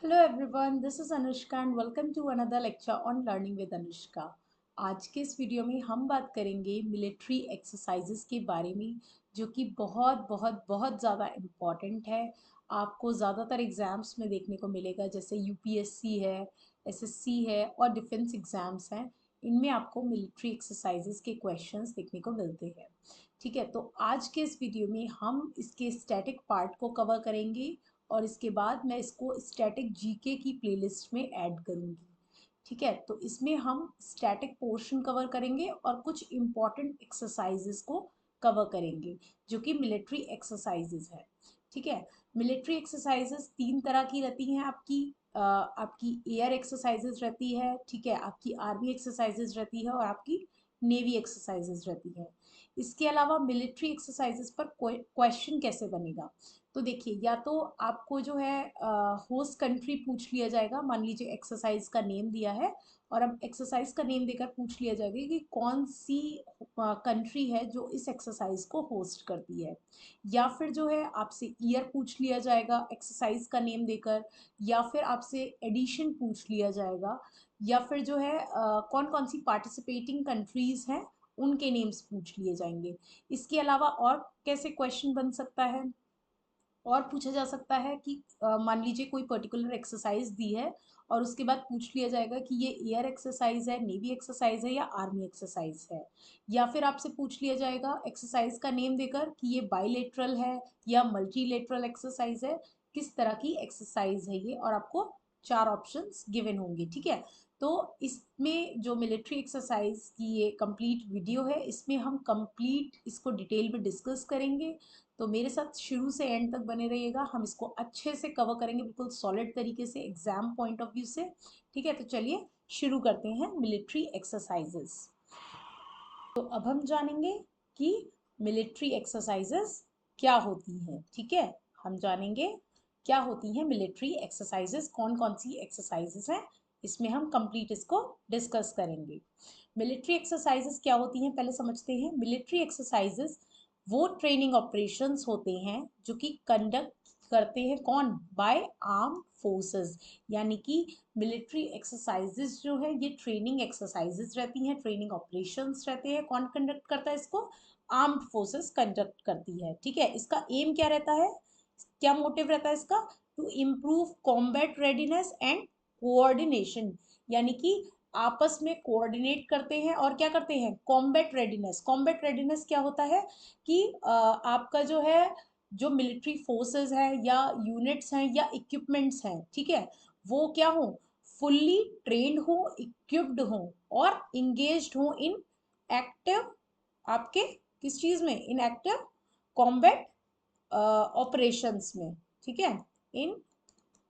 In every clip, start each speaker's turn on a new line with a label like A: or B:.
A: Hello everyone, this is Anushka and welcome to another lecture on learning with Anushka. आज के इस video में हम बात करेंगे मिलिट्री एक्सरसाइजेस के बारे में, जो कि बहुत बहुत बहुत ज़्यादा इम्पॉर्टेंट है। आपको ज़्यादातर एग्ज़ाम्स में देखने को मिलेगा, जैसे यूपीएससी है, एसएससी है और डिफेंस एग्ज़ाम्स हैं। इनमें आपको मिलिट्री एक्सरसाइजेस के क्वेश्चंस देखने को मिलते हैं। ठीक है, तो आज के इस वीडियो में हम इसके स्टैटिक पार्ट को कवर करेंगे और इसके बाद मैं इसको स्टैटिक जीके की प्लेलिस्ट में ऐड करूँगी। ठीक है, तो इसमें हम स्टैटिक पोर्शन कवर करेंगे और कुछ इम्पॉर्टेंट एक्सरसाइजेस को कवर करेंगे, जो कि मिलिट्री एक्सरसाइजेस है। ठीक है, मिलिट्री एक्सरसाइजेस तीन तरह की रहती हैं आपकी एयर एक्सरसाइजेस रहती है, ठीक है, आपकी आर्मी एक्सरसाइजेस रहती है और आपकी नेवी एक्सरसाइजेस रहती है। इसके अलावा मिलिट्री एक्सरसाइजेस पर क्वेश्चन कैसे बनेगा? तो देखिए, या तो आपको जो है होस्ट कंट्री पूछ लिया जाएगा। मान लीजिए एक्सरसाइज का नेम दिया है और अब एक्सरसाइज का नेम देकर पूछ लिया जाएगा कि कौन सी कंट्री है जो इस एक्सरसाइज को होस्ट करती है। या फिर जो है आपसे ईयर पूछ लिया जाएगा एक्सरसाइज का नेम देकर, या फिर आपसे एडिशन पूछ लिया जाएगा, या फिर जो है कौन कौन सी पार्टिसिपेटिंग कंट्रीज हैं उनके नेम्स पूछ लिए जाएंगे। इसके अलावा और कैसे क्वेश्चन बन सकता है? और पूछा जा सकता है कि मान लीजिए कोई पर्टिकुलर एक्सरसाइज दी है और उसके बाद पूछ लिया जाएगा कि ये एयर एक्सरसाइज है, नेवी एक्सरसाइज है या आर्मी एक्सरसाइज है। या फिर आपसे पूछ लिया जाएगा एक्सरसाइज का नेम देकर कि ये बाईलेटरल है या मल्टीलेटरल एक्सरसाइज है, किस तरह की एक्सरसाइज है ये, और आपको चार ऑप्शंस गिवन होंगे। ठीक है, तो इसमें जो मिलिट्री एक्सरसाइज की ये कंप्लीट वीडियो है, इसमें हम कंप्लीट इसको डिटेल में डिस्कस करेंगे। तो मेरे साथ शुरू से एंड तक बने रहिएगा, हम इसको अच्छे से कवर करेंगे, बिल्कुल सॉलिड तरीके से एग्जाम पॉइंट ऑफ व्यू से। ठीक है, तो चलिए शुरू करते हैं मिलिट्री एक्सरसाइजेस। तो अब हम जानेंगे कि मिलिट्री एक्सरसाइजेस क्या होती हैं। ठीक है, हम जानेंगे क्या होती हैं मिलिट्री एक्सरसाइजेस, कौन कौन सी एक्सरसाइजेस हैं, इसमें हम कंप्लीट इसको डिस्कस करेंगे। मिलिट्री एक्सरसाइजेस क्या होती हैं पहले समझते हैं। मिलिट्री एक्सरसाइजेस वो ट्रेनिंग ऑपरेशंस होते हैं जो कि कंडक्ट करते हैं कौन? By arm forces. यानी कि मिलिट्री एक्सरसाइजेस जो है ये ट्रेनिंग एक्सरसाइजेस रहती हैं, ट्रेनिंग ऑपरेशंस रहते हैं। कौन कंडक्ट करता है इसको? आर्म्ड फोर्सेस कंडक्ट करती है। ठीक है, इसका एम क्या रहता है, क्या मोटिव रहता है इसका? To improve combat readiness and coordination. यानी कि आपस में कोऑर्डिनेट करते हैं और क्या करते हैं? Combat readiness. कॉम्बैट रेडीनेस क्या होता है कि आपका जो है, जो मिलिट्री फोर्सेस है या यूनिट्स हैं या इक्विपमेंट्स हैं, ठीक है, वो क्या हो? फुल्ली ट्रेंड हो, इक्विप्ड हो और इंगेज्ड हो इन एक्टिव, आपके किस चीज में? इन एक्टिव कॉम्बैट ऑपरेशंस में। ठीक है, इन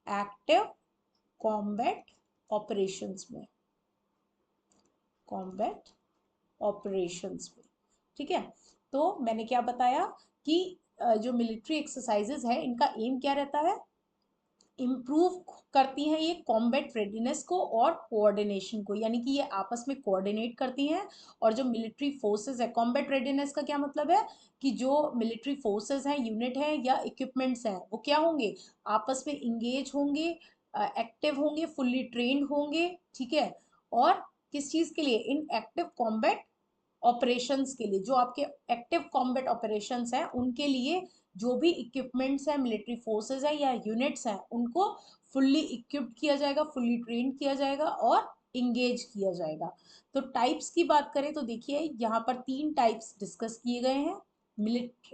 A: एक्टिव कॉम्बैट ऑपरेशंस में, कॉम्बैट ऑपरेशंस में। ठीक है, तो मैंने क्या बताया कि जो मिलिट्री एक्सरसाइजेज है इनका एम क्या रहता है? इम्प्रूव करती हैं ये कॉम्बैट रेडीनेस को और कोऑर्डिनेशन को, यानी कि ये आपस में कोऑर्डिनेट करती हैं। और जो मिलिट्री फोर्सेस है, कॉम्बैट रेडीनेस का क्या मतलब है कि जो मिलिट्री फोर्सेस हैं, यूनिट हैं या इक्विपमेंट्स हैं, वो क्या होंगे? आपस में इंगेज होंगे, एक्टिव होंगे, फुल्ली ट्रेंड होंगे। ठीक है, और किस चीज के लिए? इन एक्टिव कॉम्बैट ऑपरेशंस के लिए। जो आपके एक्टिव कॉम्बैट ऑपरेशंस हैं उनके लिए जो भी इक्विपमेंट्स हैं, मिलिट्री फोर्सेस है या यूनिट्स हैं, उनको फुल्ली इक्विप्ड किया जाएगा, फुल्ली ट्रेंड किया जाएगा और इंगेज किया जाएगा। तो टाइप्स की बात करें तो देखिए यहाँ पर तीन टाइप्स डिस्कस किए गए हैं।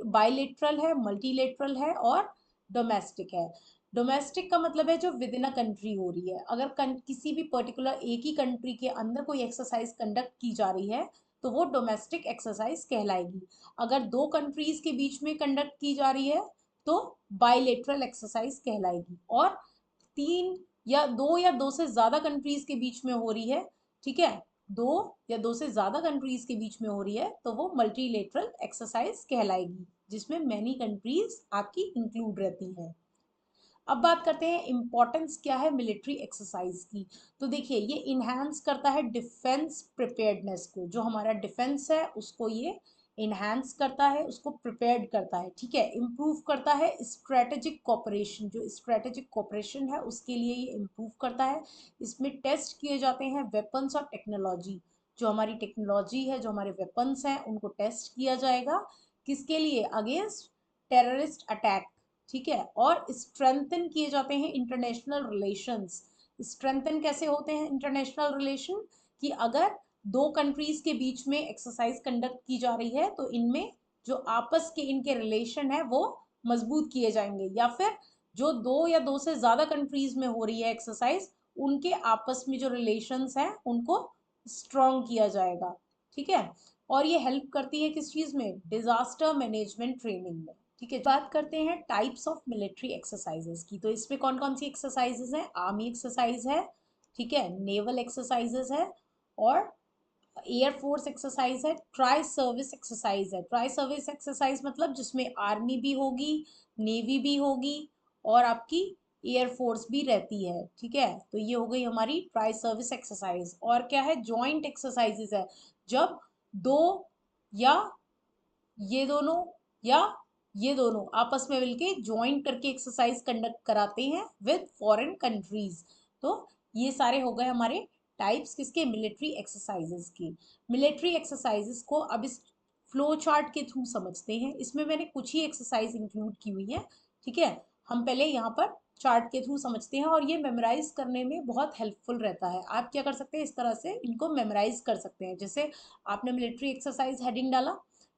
A: बायलेटरल है, मल्टीलेटरल है और डोमेस्टिक है। डोमेस्टिक का मतलब है जो विद इन अ कंट्री हो रही है। अगर किसी भी पर्टिकुलर एक ही कंट्री के अंदर कोई एक्सरसाइज कंडक्ट की जा रही है तो वो डोमेस्टिक एक्सरसाइज कहलाएगी। अगर दो कंट्रीज के बीच में कंडक्ट की जा रही है तो बायलेटरल एक्सरसाइज कहलाएगी। और तीन या दो से ज्यादा कंट्रीज के बीच में हो रही है, ठीक है, दो या दो से ज्यादा कंट्रीज के बीच में हो रही है तो वो मल्टीलेटरल एक्सरसाइज कहलाएगी, जिसमें मैनी कंट्रीज आपकी इंक्लूड रहती हैं। अब बात करते हैं इम्पोर्टेंस क्या है मिलिट्री एक्सरसाइज की। तो देखिए ये इन्हांस करता है डिफेंस प्रिपेयर्डनेस को, जो हमारा डिफेंस है उसको ये इन्हांस करता है, उसको प्रिपेयर्ड करता है, ठीक है। इम्प्रूव करता है स्ट्रेटेजिक कोऑपरेशन, जो स्ट्रेटेजिक कोऑपरेशन है उसके लिए ये इम्प्रूव करता है। इसमें टेस्ट किए जाते हैं वेपन्स और टेक्नोलॉजी, जो हमारी टेक्नोलॉजी है, जो हमारे वेपन्स हैं, उनको टेस्ट किया जाएगा। किसके लिए? अगेंस्ट टेररिस्ट अटैक, ठीक है। और स्ट्रेंथन किए जाते हैं इंटरनेशनल रिलेशंस। स्ट्रेंथन कैसे होते हैं इंटरनेशनल रिलेशन? कि अगर दो कंट्रीज के बीच में एक्सरसाइज कंडक्ट की जा रही है तो इनमें जो आपस के इनके रिलेशन है वो मजबूत किए जाएंगे, या फिर जो दो या दो से ज्यादा कंट्रीज में हो रही है एक्सरसाइज, उनके आपस में जो रिलेशंस हैं उनको स्ट्रॉन्ग किया जाएगा, ठीक है। और ये हेल्प करती है किस चीज में? डिजास्टर मैनेजमेंट ट्रेनिंग में, ठीक है। बात करते हैं टाइप्स ऑफ मिलिट्री एक्सरसाइजेस की। तो इसमें कौन कौन सी एक्सरसाइजेस हैं? आर्मी एक्सरसाइज है, ठीक है, नेवल एक्सरसाइजेस है, और एयरफोर्स एक्सरसाइज है, ट्राई सर्विस एक्सरसाइज है। ट्राई सर्विस एक्सरसाइज मतलब जिसमें आर्मी भी होगी, नेवी भी होगी, और आपकी एयरफोर्स भी रहती है, ठीक है। तो ये हो गई हमारी ट्राई सर्विस एक्सरसाइज। और क्या है? जॉइंट एक्सरसाइजेज है, जब दो या ये दोनों या ये दोनों आपस में मिलके ज्वाइन करके एक्सरसाइज कंडक्ट कराते हैं विद फॉरेन कंट्रीज। तो ये सारे हो गए हमारे टाइप्स किसके? मिलिट्री एक्सरसाइजेस के। मिलिट्री एक्सरसाइजेस को अब इस फ्लो चार्ट के थ्रू समझते हैं। इसमें मैंने कुछ ही एक्सरसाइज इंक्लूड की हुई है, ठीक है। हम पहले यहाँ पर चार्ट के थ्रू समझते हैं, और ये मेमोराइज करने में बहुत हेल्पफुल रहता है। आप क्या कर सकते हैं? इस तरह से इनको मेमोराइज कर सकते हैं। जैसे आपने मिलिट्री एक्सरसाइज हेडिंग डाला,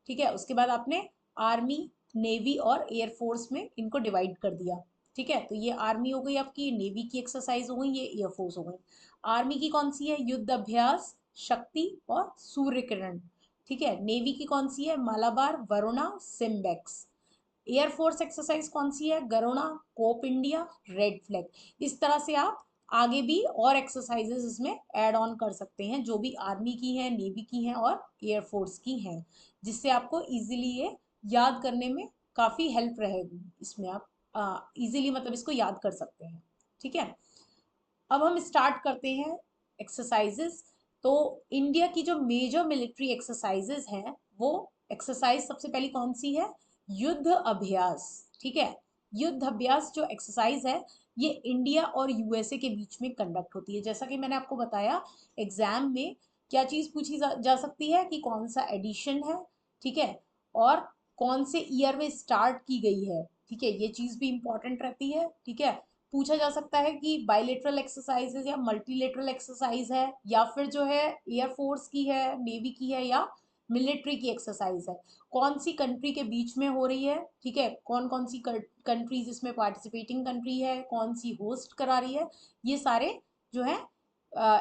A: ठीक है, उसके बाद आपने आर्मी, नेवी और एयरफोर्स में इनको डिवाइड कर दिया, ठीक है। तो ये आर्मी हो गई आपकी, नेवी की एक्सरसाइज हो गई, ये एयरफोर्स हो गई। आर्मी की कौन सी है? युद्ध अभ्यास, शक्ति और सूर्य किरण, ठीक है। नेवी की कौन सी है? Malabar, Varuna, SIMBEX. Air force exercise कौन सी है? Garuda, Cope India, red flag. इस तरह से आप आगे भी और एक्सरसाइजेस इसमें ऐड ऑन कर सकते हैं, जो भी आर्मी की हैं, नेवी की हैं और एयरफोर्स की हैं, जिससे आपको इजीली ये याद करने में काफ़ी हेल्प रहेगी। इसमें आप इजीली मतलब इसको याद कर सकते हैं, ठीक है। अब हम स्टार्ट करते हैं एक्सरसाइजेस। तो इंडिया की जो मेजर मिलिट्री एक्सरसाइजेस हैं, वो एक्सरसाइज सबसे पहली कौन सी है? युद्ध अभ्यास, ठीक है। युद्ध अभ्यास जो एक्सरसाइज है, ये इंडिया और यूएसए के बीच में कंडक्ट होती है। जैसा कि मैंने आपको बताया, एग्जाम में क्या चीज पूछी जा सकती है कि कौन सा एडिशन है, ठीक है, और कौन से ईयर में स्टार्ट की गई है, ठीक है। ये चीज भी इंपॉर्टेंट रहती है, ठीक है। पूछा जा सकता है कि बायलेटरल एक्सरसाइज या मल्टीलेटरल एक्सरसाइज है, या फिर जो है एयरफोर्स की है, नेवी की है, या मिलिट्री की एक्सरसाइज है, कौन सी कंट्री के बीच में हो रही है, ठीक है, कौन कौन सी कंट्रीज इसमें पार्टिसिपेटिंग कंट्री है, कौन सी होस्ट करा रही है। ये सारे जो है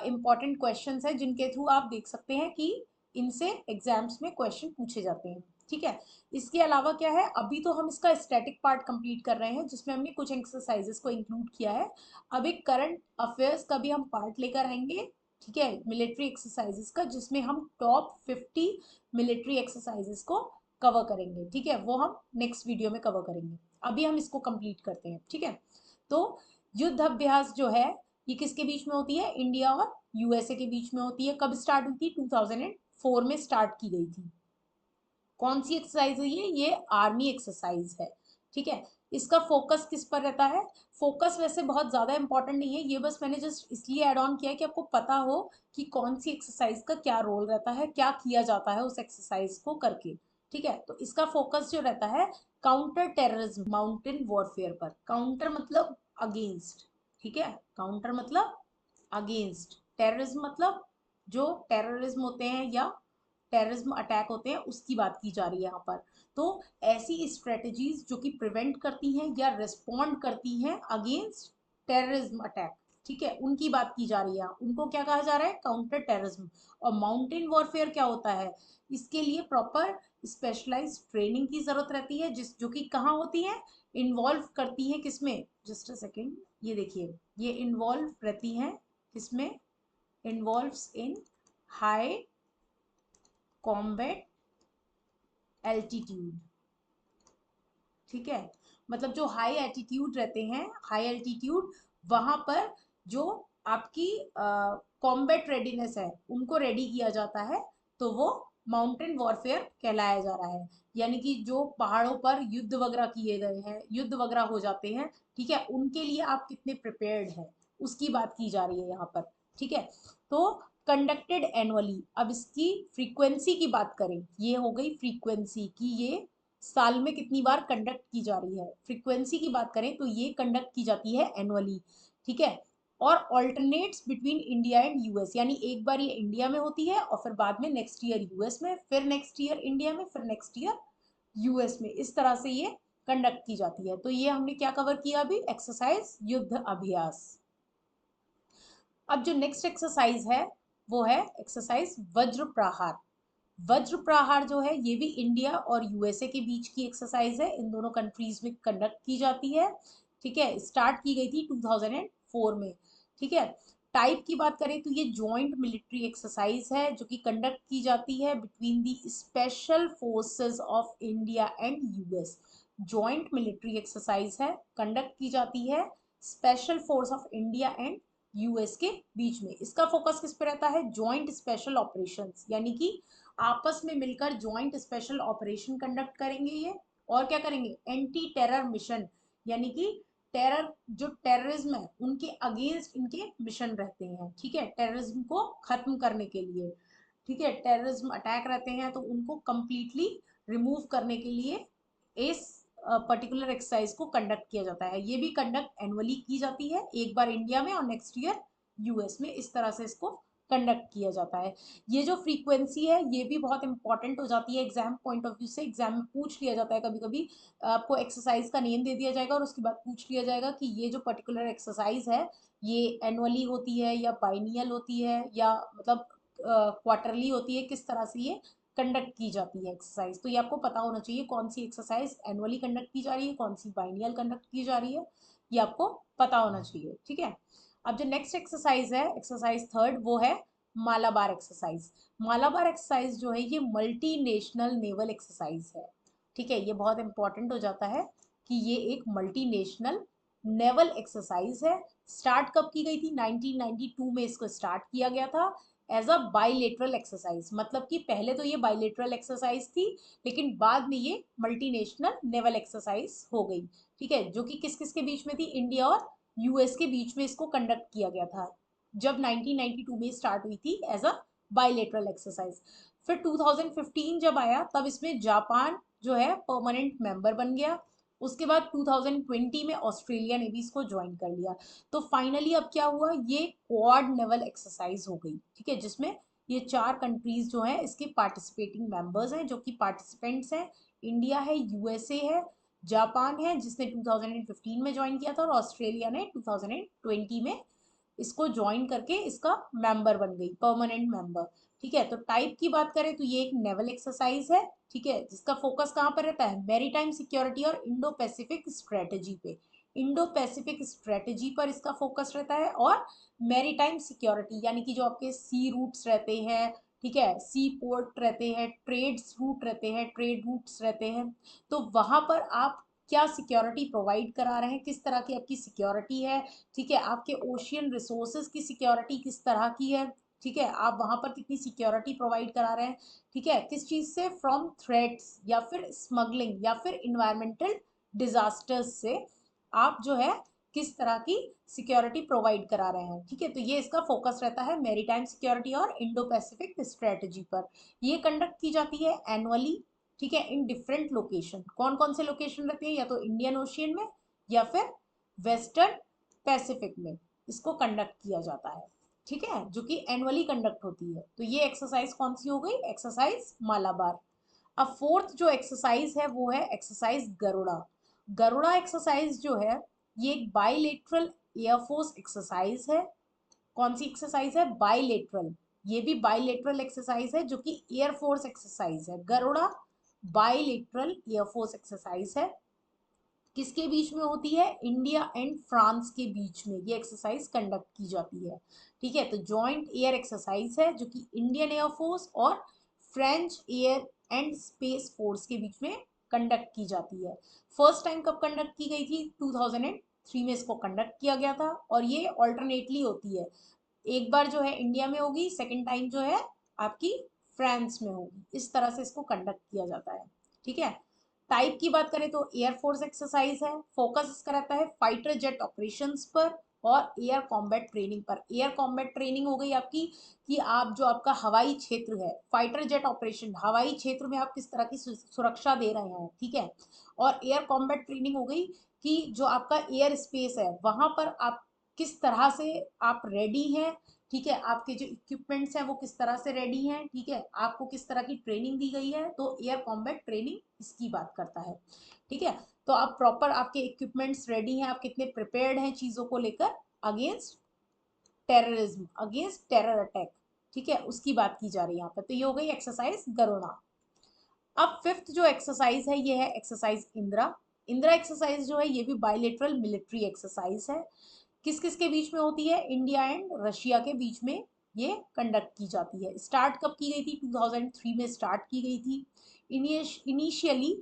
A: इंपॉर्टेंट क्वेश्चंस हैं, जिनके थ्रू आप देख सकते हैं कि इनसे एग्जाम्स में क्वेश्चन पूछे जाते हैं, ठीक है। इसके अलावा क्या है? अभी तो हम इसका स्टैटिक पार्ट कंप्लीट कर रहे हैं, जिसमें हमने कुछ एक्सरसाइजेस को इंक्लूड किया है। अब एक करंट अफेयर्स का भी हम पार्ट लेकर आएंगे, ठीक है, मिलिट्री एक्सरसाइजेस का, जिसमें हम टॉप 50 मिलिट्री एक्सरसाइजेस को कवर करेंगे, ठीक है। वो हम नेक्स्ट वीडियो में कवर करेंगे। अभी हम इसको कंप्लीट करते हैं, ठीक है। तो युद्ध अभ्यास जो है, ये किसके बीच में होती है? इंडिया और यूएसए के बीच में होती है। कब स्टार्ट हुई थी? 2004 में स्टार्ट की गई थी। कौन सी एक्सरसाइज है ये आर्मी एक्सरसाइज है, ठीक है। इसका फोकस किस पर रहता है? फोकस वैसे बहुत ज्यादा इंपॉर्टेंट नहीं है, ये बस मैंने जस्ट इसलिए ऐड ऑन किया कि आपको पता हो कि कौन सी एक्सरसाइज का क्या रोल रहता है, क्या किया जाता है उस एक्सरसाइज को करके, ठीक है। तो इसका फोकस जो रहता है काउंटर टेररिज्म, माउंटेन वॉरफेयर पर। काउंटर मतलब अगेंस्ट, ठीक है, काउंटर मतलब अगेंस्ट, टेररिज्म मतलब जो टेररिज्म होते हैं या टेररिज्म अटैक होते हैं, उसकी बात की जा रही है यहाँ पर। तो ऐसी स्ट्रेटजीज जो कि प्रिवेंट करती हैं या रिस्पॉन्ड करती हैं अगेंस्ट टेररिज्म अटैक, ठीक है, उनकी बात की जा रही है। उनको क्या कहा जा रहा है? Counter terrorism. और माउंटेन वॉरफेयर क्या होता है? इसके लिए प्रॉपर स्पेशलाइज ट्रेनिंग की जरूरत रहती है, जिस जो कि कहाँ होती है? इन्वॉल्व करती है किसमें? जस्ट अ सेकेंड, ये देखिए, ये इन्वॉल्व रहती हैं किसमें? इन्वॉल्व्स इन हाई कॉम्बैट एल्टीट्यूड, ठीक है। मतलब जो हाई एल्टीट्यूड रहते हैं, हाई एल्टीट्यूड, वहां पर जो आपकी कॉम्बैट रेडीनेस है, उनको रेडी किया जाता है, तो वो माउंटेन वॉरफेयर कहलाया जा रहा है। यानी कि जो पहाड़ों पर युद्ध वगैरह किए गए हैं, युद्ध वगैरह हो जाते हैं, ठीक है, उनके लिए आप कितने प्रिपेयर्ड हैं उसकी बात की जा रही है यहाँ पर। ठीक है, तो कंडक्टेड एनुअली। अब इसकी फ्रीक्वेंसी की बात करें, ये हो गई फ्रीक्वेंसी की, ये साल में कितनी बार कंडक्ट की जा रही है। फ्रीक्वेंसी की बात करें तो ये कंडक्ट की जाती है एनुअली। ठीक है, और alternates between India and US, यानी एक बार ये इंडिया में होती है और फिर बाद में नेक्स्ट ईयर यूएस में, फिर नेक्स्ट ईयर इंडिया में, फिर नेक्स्ट ईयर यूएस में, इस तरह से ये कंडक्ट की जाती है। तो ये हमने क्या कवर किया अभी, एक्सरसाइज युद्ध अभ्यास। अब जो नेक्स्ट एक्सरसाइज है वो है एक्सरसाइज वज्र प्रहार। वज्र प्रहार जो है ये भी इंडिया और यूएसए के बीच की एक्सरसाइज है, इन दोनों कंट्रीज में कंडक्ट की जाती है। ठीक है, स्टार्ट की गई थी 2004 में। ठीक है, टाइप की बात करें तो ये जॉइंट मिलिट्री एक्सरसाइज है जो कि कंडक्ट की जाती है between the special forces of India and US. Joint military exercise है, कंडक्ट की जाती है special force of India and US के बीच में। इसका फोकस किस पे रहता है, जॉइंट स्पेशल ऑपरेशंस, यानी कि आपस में मिलकर जॉइंट स्पेशल ऑपरेशन कंडक्ट करेंगे ये। और क्या करेंगे, एंटी टेरर मिशन, यानी कि टेरर, जो टेररिज्म है उनके अगेंस्ट इनके मिशन रहते हैं। ठीक है, टेररिज्म को खत्म करने के लिए, ठीक है, टेररिज्म अटैक रहते हैं तो उनको कंप्लीटली रिमूव करने के लिए इस पर्टिकुलर एक्सरसाइज को कंडक्ट किया जाता है। ये भी कंडक्ट एनुअली की जाती है, एक बार इंडिया में और नेक्स्ट ईयर यूएस में, इस तरह से इसको कंडक्ट किया जाता है। ये जो फ्रीक्वेंसी है ये भी बहुत इंपॉर्टेंट हो जाती है एग्जाम पॉइंट ऑफ व्यू से। एग्जाम में पूछ लिया जाता है कभी कभी, आपको एक्सरसाइज का नेम दे दिया जाएगा और उसके बाद पूछ लिया जाएगा कि ये जो पर्टिकुलर एक्सरसाइज है ये एनुअली होती है या बाइनियल होती है या मतलब क्वार्टरली होती है, किस तरह से ये कंडक्ट की जाती है एक्सरसाइज। तो ये आपको पता होना चाहिए कौन सी एक्सरसाइज एनुअली कंडक्ट की जा रही है, कौन सी बाइनियल कंडक्ट की जा रही है, ये आपको पता होना चाहिए। ठीक है, अब जो नेक्स्ट एक्सरसाइज है, एक्सरसाइज थर्ड, वो है मालाबार एक्सरसाइज। मालाबार एक्सरसाइज जो है ये मल्टी नेशनल नेवल एक्सरसाइज है। ठीक है, ये बहुत इंपॉर्टेंट हो जाता है कि ये एक मल्टी नेशनल नेवल एक्सरसाइज है। स्टार्ट कब की गई थी, 1992 में इसको स्टार्ट किया गया था एज अ बाइलेटरल एक्सरसाइज। मतलब कि पहले तो ये बाइलेटरल एक्सरसाइज थी लेकिन बाद में ये मल्टीनेशनल नेवल एक्सरसाइज हो गई। ठीक है, जो कि किस किस के बीच में थी, इंडिया और यूएस के बीच में इसको कंडक्ट किया गया था जब 1992 में स्टार्ट हुई थी एज अ बाइलेटरल एक्सरसाइज। फिर 2015 जब आया तब इसमें जापान जो है परमानेंट मेंबर बन गया। उसके बाद 2020 में ऑस्ट्रेलिया ने भी इसको ज्वाइन कर लिया। तो फाइनली अब क्या हुआ, ये क्वाड नेवल एक्सरसाइज हो गई। ठीक है, जिसमें ये 4 कंट्रीज जो हैं इसके पार्टिसिपेटिंग मेंबर्स हैं, जो कि पार्टिसिपेंट्स हैं, इंडिया है, यूएसए है, जापान है जिसने 2015 में ज्वाइन किया था, और ऑस्ट्रेलिया ने 2020 में इसको ज्वाइन करके इसका मेंबर बन गई, परमानेंट मेंबर। ठीक है, तो टाइप की बात करें तो ये एक नेवल एक्सरसाइज है। ठीक है, जिसका फोकस कहाँ पर रहता है, मैरीटाइम सिक्योरिटी और इंडो पैसिफिक स्ट्रेटेजी पे। इंडो पैसिफिक स्ट्रेटेजी पर इसका फोकस रहता है, और मैरीटाइम सिक्योरिटी यानी कि जो आपके सी रूट्स रहते हैं, ठीक है, सी पोर्ट रहते हैं, ट्रेड्स रूट रहते हैं, ट्रेड रूट्स रहते हैं, तो वहां पर आप क्या सिक्योरिटी प्रोवाइड करा रहे हैं, किस तरह की आपकी सिक्योरिटी है। ठीक है, आपके ओशियन रिसोर्सेज की सिक्योरिटी किस तरह की है। ठीक है, आप वहां पर कितनी सिक्योरिटी प्रोवाइड करा रहे हैं। ठीक है, किस चीज से, फ्रॉम थ्रेट्स या फिर स्मगलिंग या फिर इन्वायरमेंटल डिजास्टर्स से आप जो है किस तरह की सिक्योरिटी प्रोवाइड करा रहे हैं। ठीक है, तो ये इसका फोकस रहता है मैरीटाइम सिक्योरिटी और इंडो पैसिफिक स्ट्रेटजी पर। ये कंडक्ट की जाती है एनुअली। ठीक है, इन डिफरेंट लोकेशन, कौन कौन से लोकेशन रहते हैं, या तो इंडियन ओशियन में या फिर वेस्टर्न पैसिफिक में इसको कंडक्ट किया जाता है। ठीक है, जो कि एनुअली कंडक्ट होती है। तो ये एक्सरसाइज कौन सी हो गई, एक्सरसाइज मालाबार। अब फोर्थ जो एक्सरसाइज है वो है एक्सरसाइज गरुड़ा। गरुड़ा एक्सरसाइज जो है ये एक बाइलेटरल एयरफोर्स एक्सरसाइज है। कौन सी एक्सरसाइज है, बाइलेटरल। ये भी बाइलेटरल एक्सरसाइज है जो कि एयरफोर्स एक्सरसाइज है। गरुड़ा बाइलेटरल एयरफोर्स एक्सरसाइज है, किसके बीच में होती है, इंडिया एंड फ्रांस के बीच में ये एक्सरसाइज कंडक्ट की जाती है। ठीक है, तो जॉइंट एयर एक्सरसाइज है जो कि इंडियन एयरफोर्स और French air and space force के बीच में कंडक्ट की जाती है। फर्स्ट टाइम कब कंडक्ट की गई थी, 2003 में इसको कंडक्ट किया गया था, और ये ऑल्टरनेटली होती है, एक बार जो है इंडिया में होगी, सेकेंड टाइम जो है आपकी फ्रांस में होगी। इस तरह से इसको कंडक्ट किया जाता है। ठीक है, टाइप की बात करें तो एयरफोर्स एक्सरसाइज है। फोकस इसका रहता है फाइटर जेट ऑपरेशंस पर और एयर कॉम्बैट ट्रेनिंग पर। एयर कॉम्बैट ट्रेनिंग हो गई आपकी कि आप जो आपका हवाई क्षेत्र है, फाइटर जेट ऑपरेशन हवाई क्षेत्र में आप किस तरह की सुरक्षा दे रहे हैं। ठीक है, और एयर कॉम्बैट ट्रेनिंग हो गई कि जो आपका एयर स्पेस है वहां पर आप किस तरह से आप रेडी हैं। ठीक है, आपके जो इक्विपमेंट्स हैं वो किस तरह से रेडी हैं। ठीक है, आपको किस तरह की ट्रेनिंग दी गई है, तो एयर कॉम्बैट ट्रेनिंग इसकी बात करता है। ठीक है, तो आप प्रॉपर आपके इक्विपमेंट्स रेडी हैं, आप कितने प्रिपेयर्ड हैं चीजों को लेकर against terrorism, against terror attack. ठीक है, उसकी बात की जा रही है यहाँ पर। तो ये हो गई एक्सरसाइज गरुड़ा। अब फिफ्थ जो एक्सरसाइज है ये है एक्सरसाइज इंदिरा। इंदिरा एक्सरसाइज जो है ये भी बायलेटरल मिलिट्री एक्सरसाइज है। किस किस के बीच में होती है, इंडिया एंड रशिया के बीच में ये कंडक्ट की जाती है। स्टार्ट कब की गई थी, 2003 में स्टार्ट की गई थी। Initially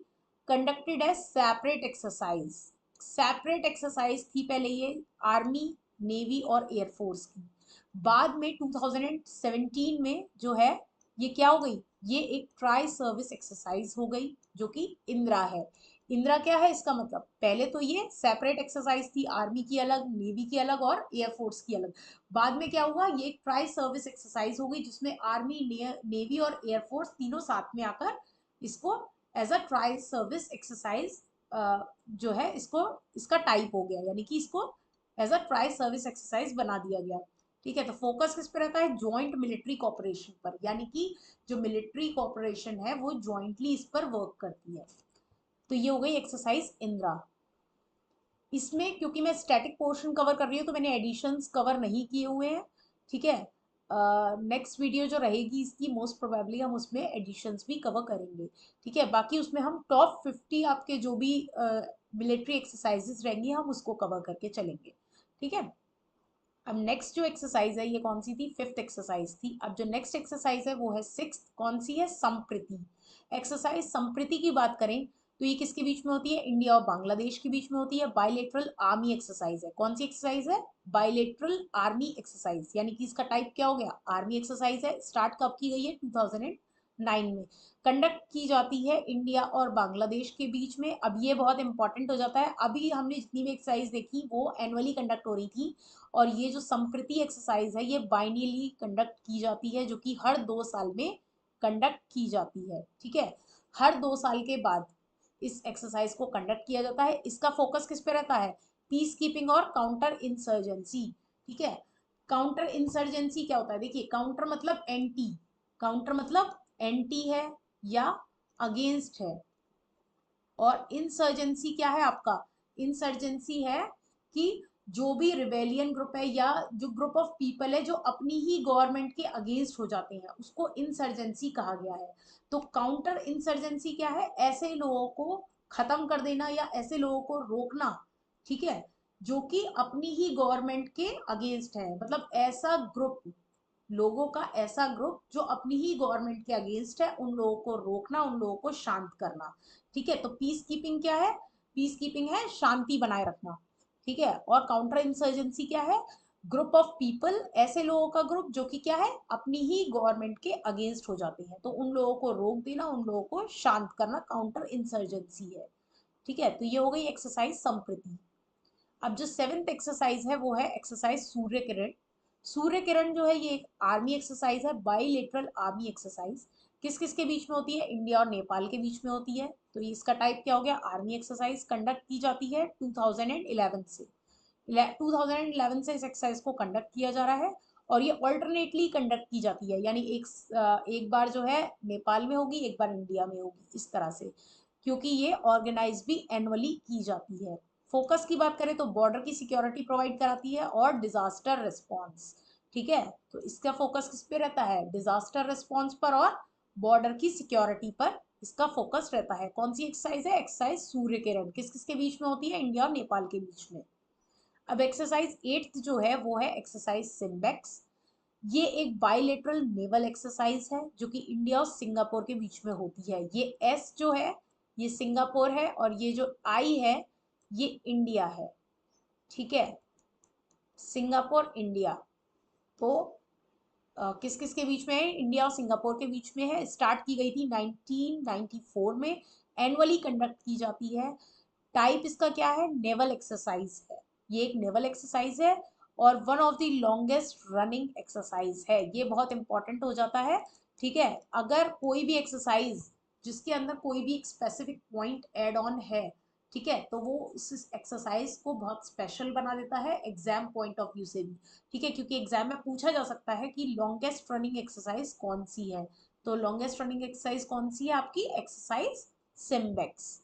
A: conducted as separate exercise. Separate exercise थी पहले ये आर्मी, नेवी और एयरफोर्स की। बाद में 2017 में जो है ये क्या हो गई, ये एक ट्राई सर्विस एक्सरसाइज हो गई जो कि इंदिरा है। इंदिरा क्या है इसका मतलब, पहले तो ये सेपरेट एक्सरसाइज थी, आर्मी की अलग, नेवी की अलग और एयरफोर्स की अलग। बाद में क्या हुआ, ये एक ट्राई सर्विस एक्सरसाइज हो गई जिसमें आर्मी, नेवी और एयरफोर्स तीनों साथ में आकर इसको as a tri service exercise जो है इसको, इसका टाइप हो गया, यानी कि इसको as a tri service exercise बना दिया गया। ठीक है, तो फोकस किस पे रहता है, ज्वाइंट मिलिट्री कॉपरेशन पर, यानी कि जो मिलिट्री कॉपरेशन है वो ज्वाइंटली इस पर वर्क करती है। तो ये हो गई एक्सरसाइज इंदिरा। इसमें क्योंकि मैं स्टैटिक पोर्शन कवर कर रही हूँ तो मैंने एडिशंस कवर नहीं किए हुए हैं। ठीक है, नेक्स्ट वीडियो जो रहेगी इसकी मोस्ट प्रोबेबली हम उसमें एडिशंस भी कवर करेंगे। ठीक है, बाकी उसमें हम टॉप 50 आपके जो भी मिलिट्री एक्सरसाइजेस रहेंगी हम उसको कवर करके चलेंगे। ठीक है, अब नेक्स्ट जो एक्सरसाइज है ये कौन सी थी, फिफ्थ एक्सरसाइज थी। अब जो नेक्स्ट एक्सरसाइज है वो है सिक्स्थ, कौन सी है, संप्रीति एक्सरसाइज। संप्रीति की बात करें तो ये किसके बीच में होती है, इंडिया और बांग्लादेश के बीच में होती है। बायलेटरल आर्मी एक्सरसाइज है। कौन सी एक्सरसाइज है, बायलेटरल आर्मी एक्सरसाइज, यानी कि इसका टाइप क्या हो गया, आर्मी एक्सरसाइज है। स्टार्ट कब की गई है, 2009 में। कंडक्ट की जाती है इंडिया और बांग्लादेश के बीच में। अब ये बहुत इंपॉर्टेंट हो जाता है, अभी हमने जितनी भी एक्सरसाइज देखी वो एनुअली कंडक्ट हो रही थी, और ये जो संप्रीति एक्सरसाइज है ये बाइनली कंडक्ट की जाती है, जो कि हर 2 साल में कंडक्ट की जाती है। ठीक है, हर 2 साल के बाद इस एक्सरसाइज को कंडक्ट किया जाता है। इसका फोकस किस पे रहता है, पीस कीपिंग और काउंटर इंसर्जेंसी। ठीक है, काउंटर इंसर्जेंसी क्या होता है, देखिए काउंटर मतलब एंटी, काउंटर मतलब एंटी है या अगेंस्ट है, और इंसर्जेंसी क्या है आपका, इंसर्जेंसी है कि जो भी रिबेलियन ग्रुप है या जो ग्रुप ऑफ पीपल है जो अपनी ही गवर्नमेंट के अगेंस्ट हो जाते हैं उसको इंसर्जेंसी कहा गया है। तो काउंटर इंसर्जेंसी क्या है, ऐसे लोगों को खत्म कर देना या ऐसे लोगों को रोकना। ठीक है, जो कि अपनी ही गवर्नमेंट के अगेंस्ट है, मतलब ऐसा ग्रुप, लोगों का ऐसा ग्रुप जो अपनी ही गवर्नमेंट के अगेंस्ट है, उन लोगों को रोकना, उन लोगों को शांत करना। ठीक है, तो पीस कीपिंग क्या है, पीस कीपिंग है शांति बनाए रखना। ठीक है, और काउंटर इंसर्जेंसी क्या है, ग्रुप ऑफ पीपल, ऐसे लोगों का ग्रुप जो कि क्या है, अपनी ही गवर्नमेंट के अगेंस्ट हो जाते हैं, तो उन लोगों को रोक देना, उन लोगों को शांत करना काउंटर इंसर्जेंसी है। ठीक है, तो ये हो गई एक्सरसाइज संप्रीति। अब जो सेवेंथ एक्सरसाइज है वो है एक्सरसाइज सूर्य किरण। सूर्य किरण जो है ये एक आर्मी एक्सरसाइज है, बाईलेटरल आर्मी एक्सरसाइज। किस किस के बीच में होती है, इंडिया और नेपाल के बीच में होती है। तो इसका टाइप क्या हो गया, आर्मी एक्सरसाइज। कंडक्ट की जाती है 2011 से, 2011 से इस एक्सरसाइज को कंडक्ट किया जा रहा है, और ये ऑल्टरनेटली कंडक्ट की जाती है, यानी एक बार जो है नेपाल में होगी, एक बार इंडिया में होगी, इस तरह से, क्योंकि ये ऑर्गेनाइज भी एनुअली की जाती है। फोकस की बात करें तो बॉर्डर की सिक्योरिटी प्रोवाइड कराती है और डिजास्टर रिस्पॉन्स। ठीक है, तो इसका फोकस किस पे रहता है, डिजास्टर रिस्पॉन्स पर और बॉर्डर की सिक्योरिटी पर इसका फोकस रहता है। कौन सी एक्सरसाइज है, एक्सरसाइज सूर्य किरण। किस किस के बीच में होती है, इंडिया और नेपाल के बीच में। अब एक्सरसाइज एट्थ जो है वो है एक्सरसाइज सिम्बेक्स। ये एक बायलेटरल नेवल एक्सरसाइज है जो कि इंडिया और सिंगापुर के बीच में होती है। ये एस जो है ये सिंगापुर है, और ये जो आई है ये इंडिया है। ठीक है, सिंगापुर इंडिया। तो किस किस के बीच में है, इंडिया और सिंगापुर के बीच में है। स्टार्ट की गई थी 1994 में, एनुअली कंडक्ट की जाती है। टाइप इसका क्या है, नेवल एक्सरसाइज है। ये एक नेवल एक्सरसाइज है और one of the longest running exercise है। ये बहुत इंपॉर्टेंट हो जाता है, ठीक है। अगर कोई भी एक्सरसाइज जिसके अंदर कोई भी एक स्पेसिफिक पॉइंट एड ऑन है, ठीक है, तो वो उस एक्सरसाइज को बहुत स्पेशल बना देता है एग्जाम पॉइंट ऑफ व्यू से भी, ठीक है, क्योंकि एग्जाम में पूछा जा सकता है कि लॉन्गेस्ट रनिंग एक्सरसाइज कौन सी है। तो लॉन्गेस्ट रनिंग एक्सरसाइज कौन सी है आपकी, एक्सरसाइज सिम्बेक्स।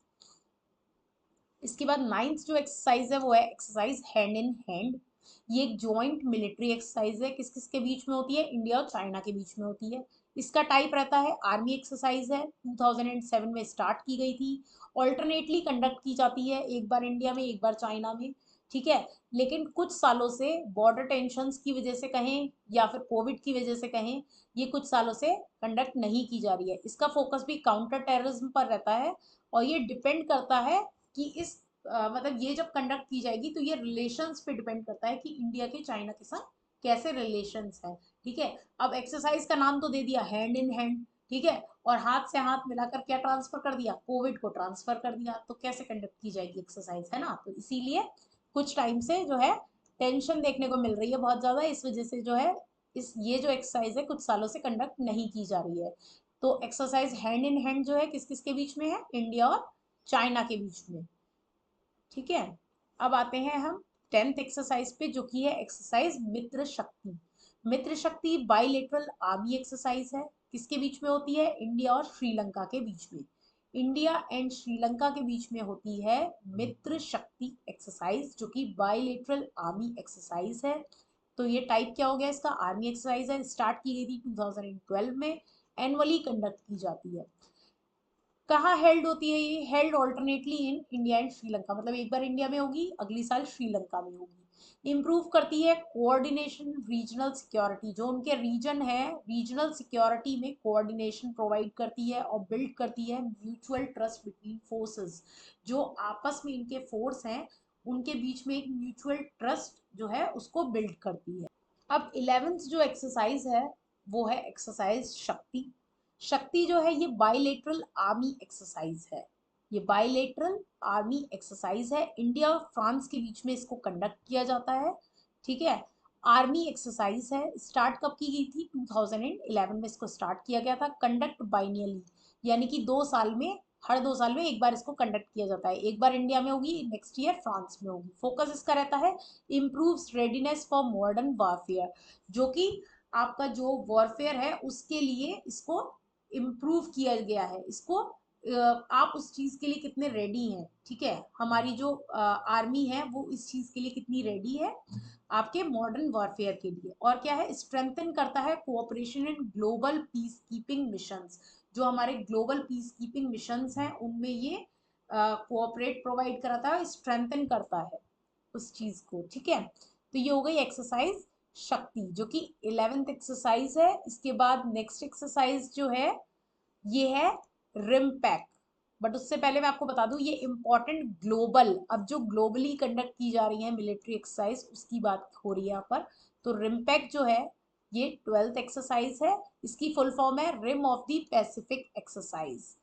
A: इसके बाद नाइन्थ जो एक्सरसाइज है वो है एक्सरसाइज हैंड इन हैंड। ये एक जॉइंट मिलिट्री एक्सरसाइज है, किस किस के बीच में होती है, इंडिया और चाइना के बीच में होती है। इसका टाइप रहता है आर्मी एक्सरसाइज है, 2007 में स्टार्ट की गई थी। ऑल्टरनेटली कंडक्ट की जाती है, एक बार इंडिया में एक बार चाइना में, ठीक है। लेकिन कुछ सालों से बॉर्डर टेंशंस की वजह से कहें या फिर कोविड की वजह से कहें, ये कुछ सालों से कंडक्ट नहीं की जा रही है। इसका फोकस भी काउंटर टेररिज्म पर रहता है और ये डिपेंड करता है कि इस मतलब ये जब कंडक्ट की जाएगी तो ये रिलेशंस पे डिपेंड करता है कि इंडिया के चाइना के साथ कैसे रिलेशंस है, ठीक है। अब एक्सरसाइज का नाम तो दे दिया हैंड इन हैंड, ठीक है, और हाथ से हाथ मिलाकर क्या ट्रांसफर कर दिया, कोविड को ट्रांसफर कर दिया, तो कैसे कंडक्ट की जाएगी एक्सरसाइज, है ना। तो इसीलिए कुछ टाइम से जो है टेंशन देखने को मिल रही है बहुत ज्यादा, इस वजह से जो है इस ये जो एक्सरसाइज है कुछ सालों से कंडक्ट नहीं की जा रही है। तो एक्सरसाइज हैंड इन हैंड जो है किस किस के बीच में है, इंडिया और चाइना के बीच में, ठीक है। अब आते हैं हम 10th एक्सरसाइज पे, जो कि है एक्सरसाइज मित्र शक्ति। मित्र शक्ति बाइलेटरल आर्मी एक्सरसाइज है, किसके बीच में होती है, इंडिया और श्रीलंका के बीच में। इंडिया एंड श्रीलंका के बीच में होती है मित्र शक्ति एक्सरसाइज, जो कि बाइलेटरल आर्मी एक्सरसाइज है। तो ये टाइप क्या हो गया इसका, आर्मी एक्सरसाइज है। स्टार्ट की गई थी 2012 में, एनुअली कंडक्ट की जाती है। कहाँ हेल्ड होती है, ये held alternately in India and Sri Lanka, मतलब एक बार इंडिया में होगी अगली साल श्रीलंका में होगी। इम्प्रूव करती है कोऑर्डिनेशन रीजनल सिक्योरिटी, जो उनके रीजन है रीजनल सिक्योरिटी में कोऑर्डिनेशन प्रोवाइड करती है और बिल्ड करती है म्यूचुअल ट्रस्ट बिटवीन फोर्सेस। जो आपस में इनके फोर्स हैं उनके बीच में एक म्यूचुअल ट्रस्ट जो है उसको बिल्ड करती है। अब 11th जो एक्सरसाइज है वो है एक्सरसाइज शक्ति। शक्ति जो है ये बाइलेटरल आर्मी एक्सरसाइज है। ये बाइलेटरल आर्मी एक्सरसाइज है, इंडिया और फ्रांस के बीच में इसको कंडक्ट किया जाता है, ठीक है। आर्मी एक्सरसाइज है, स्टार्ट कब की गई थी, 2011 में इसको स्टार्ट किया गया था। कंडक्ट बाइनियली, यानी कि 2 साल में, हर 2 साल में एक बार इसको कंडक्ट किया जाता है। एक बार इंडिया में होगी, नेक्स्ट ईयर फ्रांस में होगी। फोकस इसका रहता है improves readiness for modern warfare, जो कि आपका जो वॉरफेयर है उसके लिए इसको इम्प्रूव किया गया है। इसको आप उस चीज के लिए कितने रेडी हैं, ठीक है, हमारी जो आर्मी है वो इस चीज के लिए कितनी रेडी है आपके मॉडर्न वॉरफेयर के लिए। और क्या है, स्ट्रेंथन करता है cooperation in global peace keeping missions. जो हमारे ग्लोबल पीस कीपिंग मिशंस हैं उनमें ये कोऑपरेट प्रोवाइड कराता है, स्ट्रेंथन करता है उस चीज को, ठीक है। तो ये हो गई एक्सरसाइज शक्ति, जो कि 11th एक्सरसाइज है। इसके बाद नेक्स्ट एक्सरसाइज जो है ये है रिमपैक। बट उससे पहले मैं आपको बता दूं ये इंपॉर्टेंट ग्लोबल, अब जो ग्लोबली कंडक्ट की जा रही है मिलिट्री एक्सरसाइज उसकी बात हो रही है यहाँ पर। तो रिमपैक जो है ये 12th एक्सरसाइज है। इसकी फुल फॉर्म है rim of the Pacific exercise,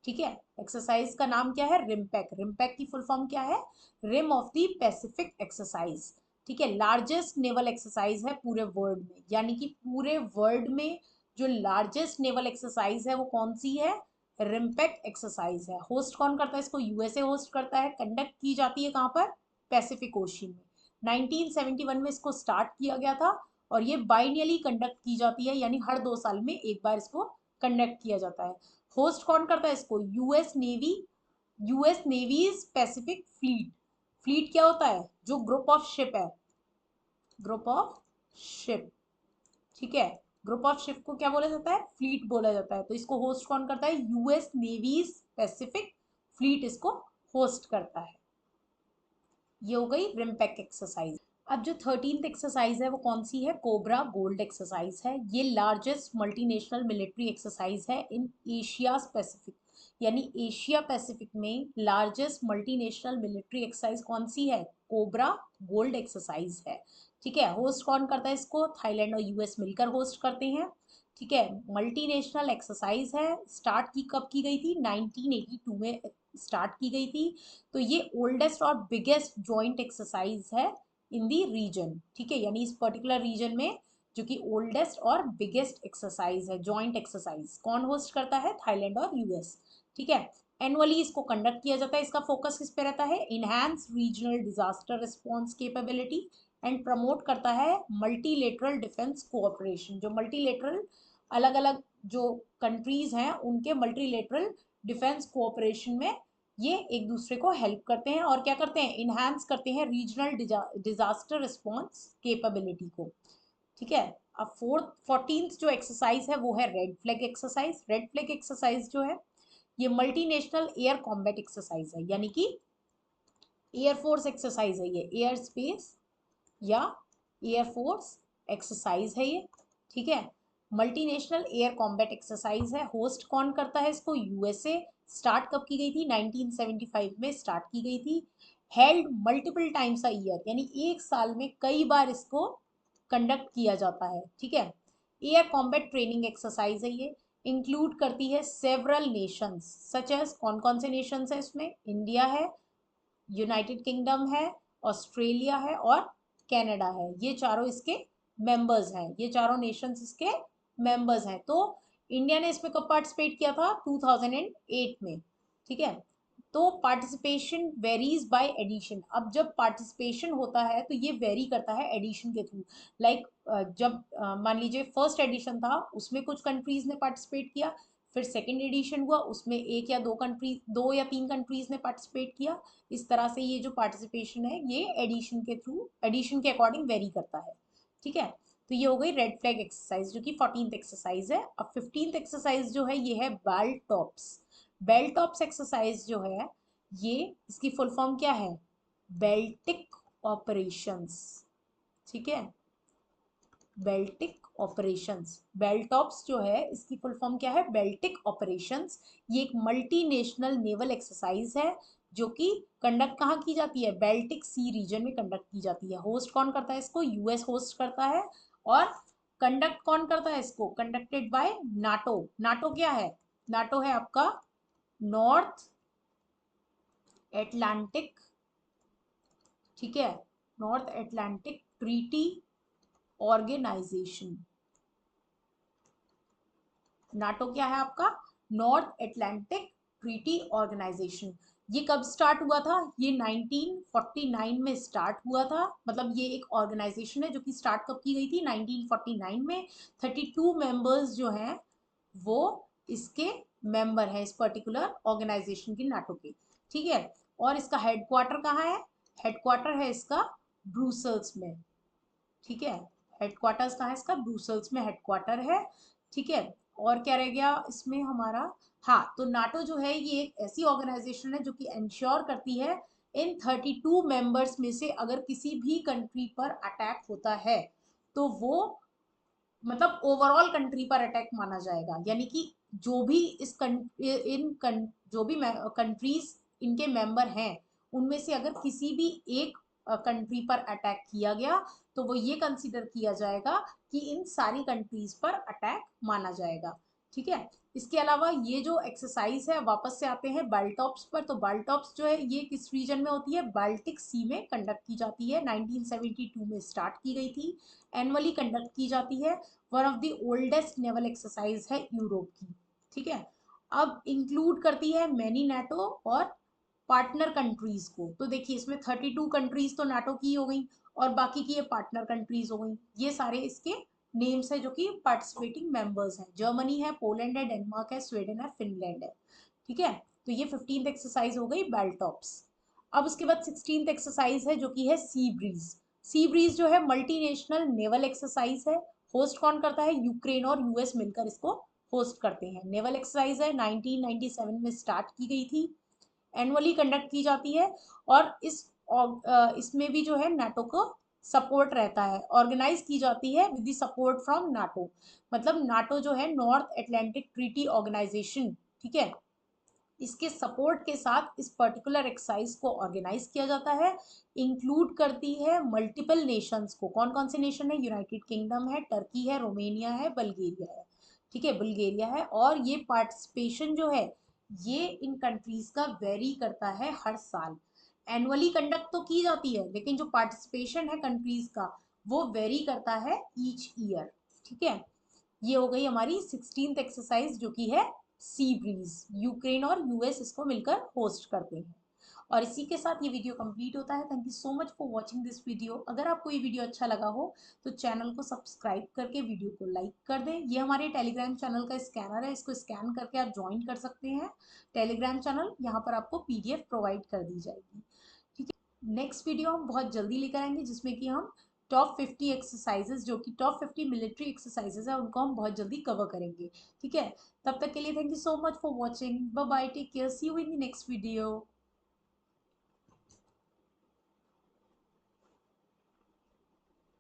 A: ठीक है। एक्सरसाइज का नाम क्या है, रिमपैक। रिमपैक की फुल फॉर्म क्या है, rim of the Pacific exercise, ठीक है। लार्जेस्ट नेवल एक्सरसाइज है पूरे वर्ल्ड में, यानी कि पूरे वर्ल्ड में जो लार्जेस्ट नेवल एक्सरसाइज है वो कौन सी है, रिमपैक एक्सरसाइज है। होस्ट कौन करता है इसको, यूएसए होस्ट करता है। कंडक्ट की जाती है कहाँ पर, पैसिफिक ओशियन में। 1971 में इसको स्टार्ट किया गया था और ये बाइनियली कंडक्ट की जाती है, यानी हर 2 साल में एक बार इसको कंडक्ट किया जाता है। होस्ट कौन करता है इसको, US navy. US navy's Pacific fleet. Fleet क्या होता है, जो ग्रुप ऑफ शिप है, ग्रुप ऑफ शिप, ठीक है। ग्रुप ऑफ शिप को क्या बोला जाता है, फ्लीट बोला जाता है। तो इसको होस्ट कौन करता है, यूएस नेवीज पैसिफिक फ्लीट इसको होस्ट करता है। ये हो गई रिमपैक एक्सरसाइज। अब जो 13th एक्सरसाइज है वो कौन सी है, कोबरा गोल्ड एक्सरसाइज है। ये लार्जेस्ट मल्टीनेशनल मिलिट्री एक्सरसाइज है इन एशिया पैसिफिक, यानी एशिया पैसिफिक में लार्जेस्ट मल्टीनेशनल मिलिट्री एक्सरसाइज कौन सी है, कोबरा गोल्ड एक्सरसाइज है, ठीक है। होस्ट कौन करता है इसको? थाईलैंड और यूएस मिलकर होस्ट करते हैं। ठीक है। मल्टीनेशनल एक्सरसाइज है, स्टार्ट की कब की गई थी? 1982 में स्टार्ट की गई थी। तो ये ओल्डेस्ट और बिगेस्ट जॉइंट एक्सरसाइज है इन दी रीजन। ठीक है, यानी इस पर्टिकुलर रीजन में जो कि ओल्डेस्ट और बिगेस्ट एक्सरसाइज है, जॉइंट एक्सरसाइज कौन होस्ट करता है? थाईलैंड और यूएस। ठीक है। एनुअली इसको कंडक्ट किया जाता है। इसका फोकस किस पे रहता है? Enhance regional disaster response capability and promote करता है मल्टीलेटरल डिफेंस कोऑपरेशन। जो मल्टीलेटरल अलग अलग जो कंट्रीज हैं उनके मल्टीलेटरल डिफेंस कोऑपरेशन में ये एक दूसरे को हेल्प करते हैं और क्या करते हैं? इनहैंस करते हैं रीजनल डिजास्टर रिस्पॉन्स केपेबिलिटी को। ठीक है। अब 14th जो एक्सरसाइज है वो है red flag exercise. Red flag exercise जो है ये मल्टीनेशनल एयर कॉम्बैट एक्सरसाइज है, यानी कि एयरफोर्स एक्सरसाइज है। ये एयर स्पेस या एयरफोर्स एक्सरसाइज है ये। ठीक है। मल्टीनेशनल एयर कॉम्बैट एक्सरसाइज है। होस्ट कौन करता है इसको? यूएसए। स्टार्ट कब की गई थी? 1975 में स्टार्ट की गई थी। Held multiple times a year, यानी एक साल में कई बार इसको कंडक्ट किया जाता है। ठीक है। एयर कॉम्बैट ट्रेनिंग एक्सरसाइज है ये। इंक्लूड करती है सेवरल नेशंस सच एज, कौन कौन से नेशंस है इसमें? इंडिया है, यूनाइटेड किंगडम है, ऑस्ट्रेलिया है और कनाडा है। ये चारों इसके मेंबर्स हैं, ये चारों नेशंस इसके मेंबर्स हैं। तो इंडिया ने इसमें कब पार्टिसिपेट किया था? 2008 में। ठीक है। तो पार्टिसिपेशन वेरीज बाय एडिशन। अब जब पार्टिसिपेशन होता है तो ये वेरी करता है एडिशन के थ्रू। लाइक जब मान लीजिए फर्स्ट एडिशन था उसमें कुछ कंट्रीज ने पार्टिसिपेट किया, फिर सेकेंड एडिशन हुआ उसमें एक या दो कंट्रीज, दो या तीन कंट्रीज ने पार्टिसिपेट किया। इस तरह से ये जो पार्टिसिपेशन है ये एडिशन के थ्रू, एडिशन के अकॉर्डिंग वेरी करता है। ठीक है। तो ये हो गई रेड फ्लैग एक्सरसाइज जो कि 14th एक्सरसाइज है। अब 15th एक्सरसाइज जो है ये है belt tops. Belt tops exercise जो है ये, इसकी फुल फॉर्म क्या है? Baltic operations. ठीक है। Baltic operations. बेल्टॉप्स जो है इसकी फुल फॉर्म क्या है? Baltic operations. ये एक मल्टीनेशनल नेवल एक्सरसाइज है जो कि कंडक्ट कहाँ की जाती है? बेल्टिक सी रीजन में कंडक्ट की जाती है। होस्ट कौन करता है इसको? यूएस होस्ट करता है। और कंडक्ट कौन करता है इसको? Conducted by NATO. नाटो क्या है? नाटो है आपका नॉर्थ एटलांटिक, ठीक है, north Atlantic treaty organisation. NATO क्या है आपका? North Atlantic treaty organisation. ये कब स्टार्ट हुआ था? ये 1949 में स्टार्ट हुआ था। मतलब ये एक ऑर्गेनाइजेशन है जो कि स्टार्ट कब की गई थी? 1949 में। 32 मेंबर्स जो हैं वो इसके मेंबर हैं, इस पर्टिकुलर ऑर्गेनाइजेशन की, नाटो के। ठीक है। और इसका हेडक्वार्टर कहाँ है? हेडक्वार्टर है इसका ब्रुसेल्स में। ठीक है। हेडक्वार्टर्स कहाँ है इसका? ब्रुसेल्स में हेडक्वार्टर है। ठीक है। और क्या रह गया इसमें हमारा? हाँ, तो नाटो जो है ये एक ऐसी ऑर्गेनाइजेशन है जो कि इंश्योर करती है इन 32 मेंबर्स में से अगर किसी भी कंट्री पर अटैक होता है तो वो मतलब ओवरऑल कंट्री पर अटैक माना जाएगा। यानी कि जो भी जो भी कंट्रीज इनके मेंबर हैं उनमें से अगर किसी भी एक कंट्री पर अटैक किया गया तो वो ये कंसीडर किया जाएगा कि इन सारी कंट्रीज पर अटैक माना जाएगा। ठीक है। इसके अलावा ये जो एक्सरसाइज है, वापस से आते हैं बाल्टॉप्स पर। तो बाल्टॉप्स जो है ये किस रीजन में होती है? बाल्टिक सी में कंडक्ट की जाती है। 1972 में स्टार्ट की गई थी। एनुअली कंडक्ट की जाती है। One of the oldest naval exercise है यूरोप की। ठीक है। अब इंक्लूड करती है मैनी नाटो और पार्टनर कंट्रीज को। तो देखिए इसमें 32 कंट्रीज तो नाटो की हो गई और बाकी की ये पार्टनर कंट्रीज हो गई। ये सारे इसके नेम्स है जो कि पार्टिसिपेटिंग मेंबर्स हैं। जर्मनी है, पोलैंड है, डेनमार्क है, स्वीडन है, फिनलैंड है। ठीक है। तो ये 15th एक्सरसाइज हो गई बेल्टॉप्स। अब उसके बाद 16th एक्सरसाइज है जो कि है सी ब्रीज। सी ब्रीज जो है मल्टीनेशनल नेवल एक्सरसाइज है। होस्ट कौन करता है? यूक्रेन और यूएस मिलकर इसको होस्ट करते हैं। नेवल एक्सरसाइज है, 1997 में स्टार्ट की गई थी। एनुअली कंडक्ट की जाती है और इसमें भी जो है नाटो को सपोर्ट रहता है। ऑर्गेनाइज की जाती है with the support from NATO. मतलब नाटो जो है नॉर्थ एटलांटिक ट्रीटी ऑर्गेनाइजेशन, ठीक है, इसके सपोर्ट के साथ इस पर्टिकुलर एक्सरसाइज को ऑर्गेनाइज किया जाता है। इंक्लूड करती है मल्टीपल नेशंस को। कौन कौन से नेशन है? यूनाइटेड किंगडम है, टर्की है, रोमेनिया है, बल्गेरिया है। ठीक है, बुल्गारिया है। और ये पार्टिसिपेशन जो है ये इन कंट्रीज का वेरी करता है हर साल। एनुअली कंडक्ट तो की जाती है, लेकिन जो पार्टिसिपेशन है कंट्रीज का वो वेरी करता है ईच ईयर। ठीक है, ये हो गई हमारी 16th एक्सरसाइज जो कि है सी ब्रीज। यूक्रेन और यूएस इसको मिलकर होस्ट करते हैं। और इसी के साथ ये वीडियो कंप्लीट होता है। Thank you so much for watching this video. अगर आपको ये वीडियो अच्छा लगा हो तो चैनल को सब्सक्राइब करके वीडियो को लाइक कर दें। ये हमारे टेलीग्राम चैनल का स्कैनर है, इसको स्कैन करके आप ज्वाइन कर सकते हैं टेलीग्राम चैनल। यहाँ पर आपको पीडीएफ प्रोवाइड कर दी जाएगी। ठीक है, नेक्स्ट वीडियो हम बहुत जल्दी लेकर आएंगे जिसमें कि हम टॉप 50 एक्सरसाइजेज, जो कि टॉप 50 मिलिट्री एक्सरसाइजेज है, उनको हम बहुत जल्दी कवर करेंगे। ठीक है, तब तक के लिए thank you so much for watching. Bye bye, take care, see you in the next video.